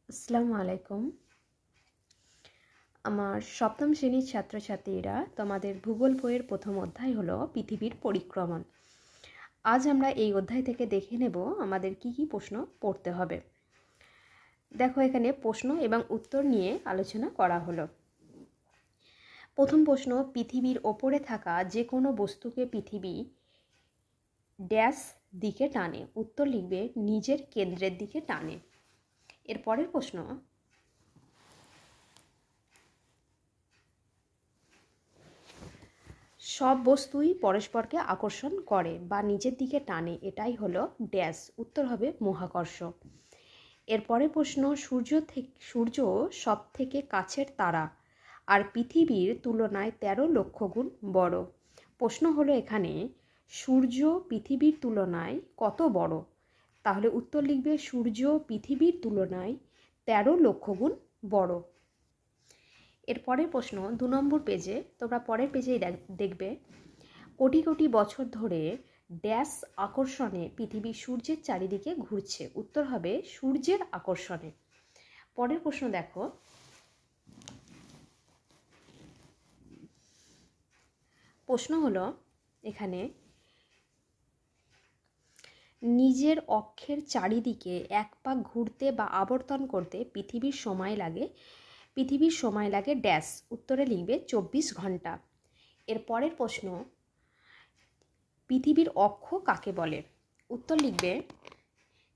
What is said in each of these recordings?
আসসালামু আলাইকুম। আমার সপ্তম শ্রেণীর ছাত্রছাত্রীরা, তোমাদের ভূগোল বইয়ের প্রথম অধ্যায় হলো পৃথিবীর পরিক্রমণ। আজ আমরা এই অধ্যায় থেকে দেখে নেব আমাদের কি কি প্রশ্ন পড়তে হবে। দেখো, এখানে প্রশ্ন এবং উত্তর নিয়ে আলোচনা করা হলো। প্রথম প্রশ্ন, পৃথিবীর ওপরে থাকা যে কোনো বস্তুকে পৃথিবী ড্যাশ দিকে টানে। উত্তর লিখবে নিজের কেন্দ্রের দিকে টানে। এর পরের প্রশ্ন, সব বস্তুই পরস্পরকে আকর্ষণ করে বা নিজের দিকে টানে, এটাই হলো ড্যাশ। উত্তর হবে মহাকর্ষ। এরপরে প্রশ্ন, সূর্য সব থেকে কাছের তারা আর পৃথিবীর তুলনায় 13 লক্ষ গুণ বড়। প্রশ্ন হলো এখানে সূর্য পৃথিবীর তুলনায় কত বড়? তাহলে উত্তর লিখবে সূর্য পৃথিবীর তুলনায় 13 লক্ষ গুণ বড়। এর পরের প্রশ্ন 2 নম্বর পেজে, তোমরা পরের পেজেই দেখবে, কোটি কোটি বছর ধরে ড্যাশ আকর্ষণে পৃথিবী সূর্যের চারিদিকে ঘুরছে। উত্তর হবে সূর্যের আকর্ষণে। পরের প্রশ্ন দেখো, প্রশ্ন হলো এখানে নিজের অক্ষের চারিদিকে এক পাক ঘুরতে বা আবর্তন করতে পৃথিবীর সময় লাগে ড্যাশ। উত্তরে লিখবে 24 ঘন্টা। এর পরের প্রশ্ন, পৃথিবীর অক্ষ কাকে বলে? উত্তর লিখবে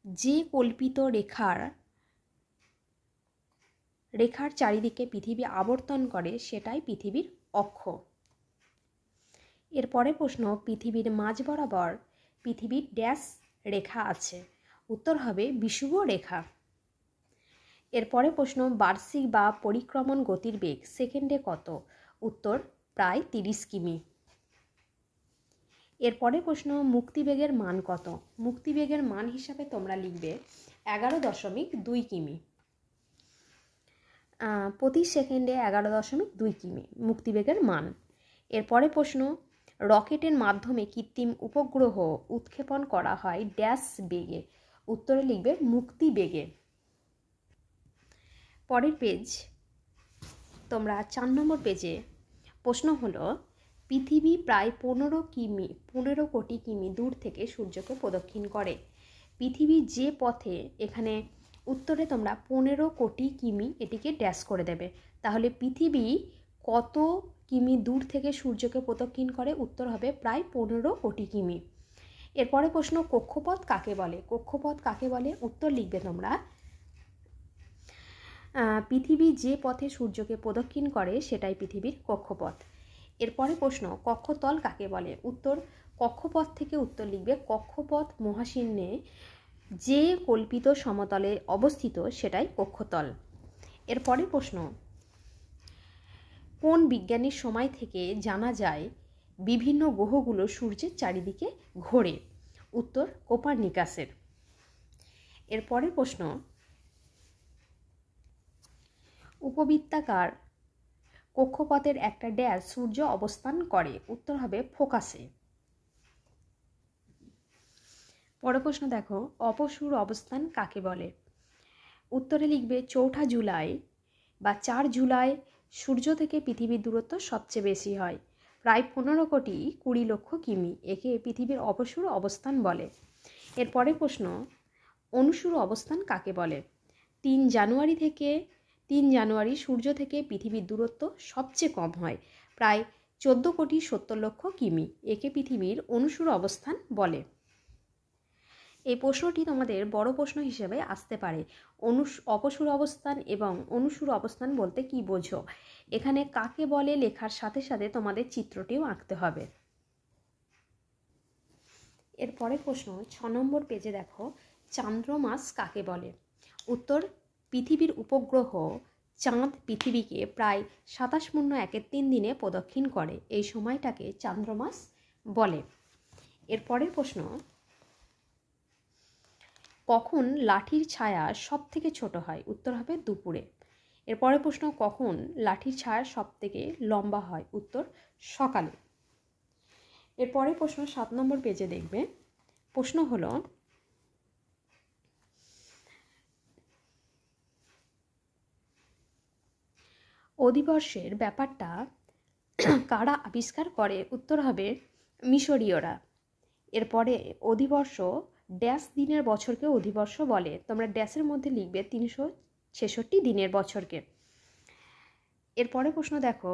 যে কল্পিত রেখার চারিদিকে পৃথিবী আবর্তন করে সেটাই পৃথিবীর অক্ষ। এর পরের প্রশ্ন, পৃথিবীর মাঝ বরাবর পৃথিবীর ড্যাশ রেখা আছে। উত্তর হবে বিষুব রেখা। এর পরের প্রশ্ন, বার্ষিক বা পরিক্রমণ গতির বেগ সেকেন্ডে কত? উত্তর প্রায় 30 কিমি। এর পরের প্রশ্ন, মুক্তিবেগের মান কত? মুক্তিবেগের মান হিসাবে তোমরা লিখবে 11.2 কিমি। প্রতি সেকেন্ডে 11.2 কিমি মুক্তিবেগের মান। এরপরে প্রশ্ন, রকেটের মাধ্যমে কৃত্রিম উপগ্রহ উৎক্ষেপণ করা হয় ড্যাশ বেগে। উত্তরে লিখবে মুক্তি বেগে। পরের পেজ, তোমরা 4 নম্বর পেজে, প্রশ্ন হলো পৃথিবী প্রায় 15 কোটি কিমি দূর থেকে সূর্যকে প্রদক্ষিণ করে। পৃথিবী যে পথে, এখানে উত্তরে তোমরা 15 কোটি কিমি এটিকে ড্যাশ করে দেবে। তাহলে পৃথিবী কত কিমি দূর থেকে সূর্যকে প্রদক্ষিণ করে? উত্তর হবে প্রায় 15 কোটি কিমি। এরপরে প্রশ্ন, কক্ষপথ কাকে বলে? কক্ষপথ কাকে বলে? উত্তর লিখবে তোমরা পৃথিবী যে পথে সূর্যকে প্রদক্ষিণ করে সেটাই পৃথিবীর কক্ষপথ। এরপরে প্রশ্ন, কক্ষতল কাকে বলে? উত্তর কক্ষপথ থেকে উত্তর লিখবে কক্ষপথ মহাশূন্যে যে কল্পিত সমতলে অবস্থিত সেটাই কক্ষতল। এরপরে প্রশ্ন, কোন বিজ্ঞানীর সময় থেকে জানা যায় বিভিন্ন গ্রহগুলো সূর্যের চারিদিকে ঘোরে? উত্তর কোপার্নিকাসের। এরপরে প্রশ্ন, উপবৃত্তাকার কক্ষপথের একটা ড্যাশ সূর্য অবস্থান করে। উত্তর হবে ফোকাসে। পরের প্রশ্ন দেখো, অপসূর অবস্থান কাকে বলে? উত্তরে লিখবে 4 জুলাই বা 4 জুলাই সূর্য থেকে পৃথিবীর দূরত্ব সবচেয়ে বেশি হয়, প্রায় 15 কোটি 20 লক্ষ কিমি। একে পৃথিবীর অপসূর অবস্থান বলে। এরপরে প্রশ্ন, অনুসূর অবস্থান কাকে বলে? 3 জানুয়ারি সূর্য থেকে পৃথিবীর দূরত্ব সবচেয়ে কম হয়, প্রায় 14 কোটি 70 লক্ষ কিমি। একে পৃথিবীর অনুসূর অবস্থান বলে। এই প্রশ্নটি তোমাদের বড় প্রশ্ন হিসেবে আসতে পারে। অপসূর অবস্থান এবং অনুসূর অবস্থান বলতে কি বোঝো? এখানে কাকে বলে লেখার সাথে সাথে তোমাদের চিত্রটিও আঁকতে হবে। এরপরে প্রশ্ন 6 নম্বর পেজে দেখো, চান্দ্রমাস কাকে বলে? উত্তর পৃথিবীর উপগ্রহ চাঁদ পৃথিবীকে প্রায় 27.13 দিনে প্রদক্ষিণ করে, এই সময়টাকে চান্দ্রমাস বলে। এরপরের প্রশ্ন, কখন লাঠির ছায়া সব থেকে ছোট হয়? উত্তর হবে দুপুরে। এরপরের প্রশ্ন, কখন লাঠির ছায়া সব থেকে লম্বা হয়? উত্তর সকালে। এরপরের প্রশ্ন 7 নম্বর পেজে দেখবে, প্রশ্ন হলো অধিবর্ষের ব্যাপারটা কারা আবিষ্কার করে? উত্তর হবে মিশরীয়রা। এরপরে অধিবর্ষ ড্যাশ দিনের বছরকে অধিবর্ষ বলে। তোমরা ড্যাশের মধ্যে লিখবে 366 দিনের বছরকে। এরপরে প্রশ্ন দেখো,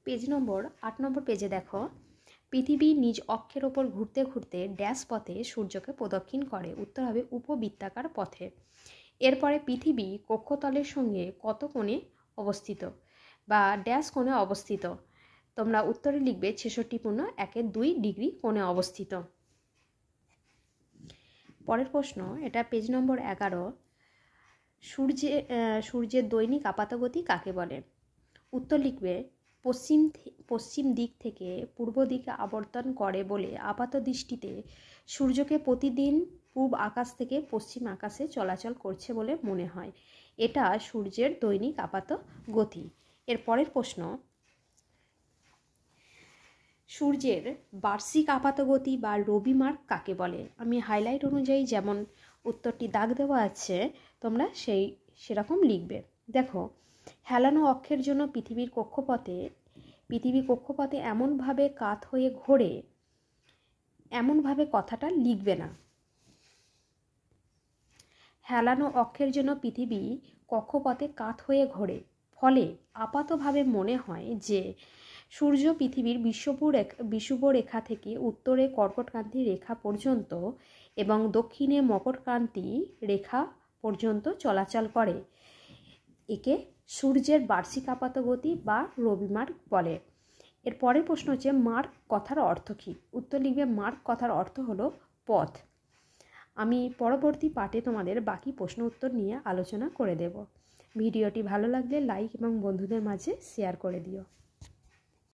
পেজ নম্বর 8 নম্বর পেজে দেখো, পৃথিবী নিজ অক্ষের ওপর ঘুরতে ঘুরতে ড্যাশ পথে সূর্যকে প্রদক্ষিণ করে। উত্তর হবে উপবৃত্তাকার পথে। এরপরে পৃথিবী কক্ষতলের সঙ্গে কত কোণে অবস্থিত বা ড্যাশ কোণে অবস্থিত? তোমরা উত্তরে লিখবে 66.12 ডিগ্রি কোণে অবস্থিত। পরের প্রশ্ন, এটা পেজ নম্বর 11, সূর্যের দৈনিক আপাতগতি কাকে বলে? উত্তর লিখবে পশ্চিম দিক থেকে পূর্ব দিকে আবর্তন করে বলে আপাত দৃষ্টিতে সূর্যকে প্রতিদিন পূর্ব আকাশ থেকে পশ্চিম আকাশে চলাচল করছে বলে মনে হয়। এটা সূর্যের দৈনিক আপাত গতি। এর পরের প্রশ্ন, সূর্যের বার্ষিক আপাতগতি বা রবি মার্ক কাকে বলে? আমি হাইলাইট অনুযায়ী যেমন উত্তরটি দাগ দেওয়া আছে তোমরা সেরকম লিখবে। দেখো, হেলানো অক্ষের জন্য পৃথিবী কক্ষপথে এমনভাবে কাত হয়ে ঘোরে, এমনভাবে কথাটা লিখবে না। হেলানো অক্ষের জন্য পৃথিবী কক্ষপথে কাত হয়ে ঘোরে, ফলে আপাতভাবে মনে হয় যে সূর্য পৃথিবীর বিষুব রেখা থেকে উত্তরে কর্কটক্রান্তি রেখা পর্যন্ত এবং দক্ষিণে মকরক্রান্তি রেখা পর্যন্ত চলাচল করে। একে সূর্যের বার্ষিক আপাতগতি বা রবি মার্ক বলে। এর পরের প্রশ্ন হচ্ছে, মার্ক কথার অর্থ কী? উত্তর লিখবে মার্ক কথার অর্থ হলো পথ। আমি পরবর্তী পার্টে তোমাদের বাকি প্রশ্ন উত্তর নিয়ে আলোচনা করে দেব। ভিডিওটি ভালো লাগলে লাইক এবং বন্ধুদের মাঝে শেয়ার করে দিও।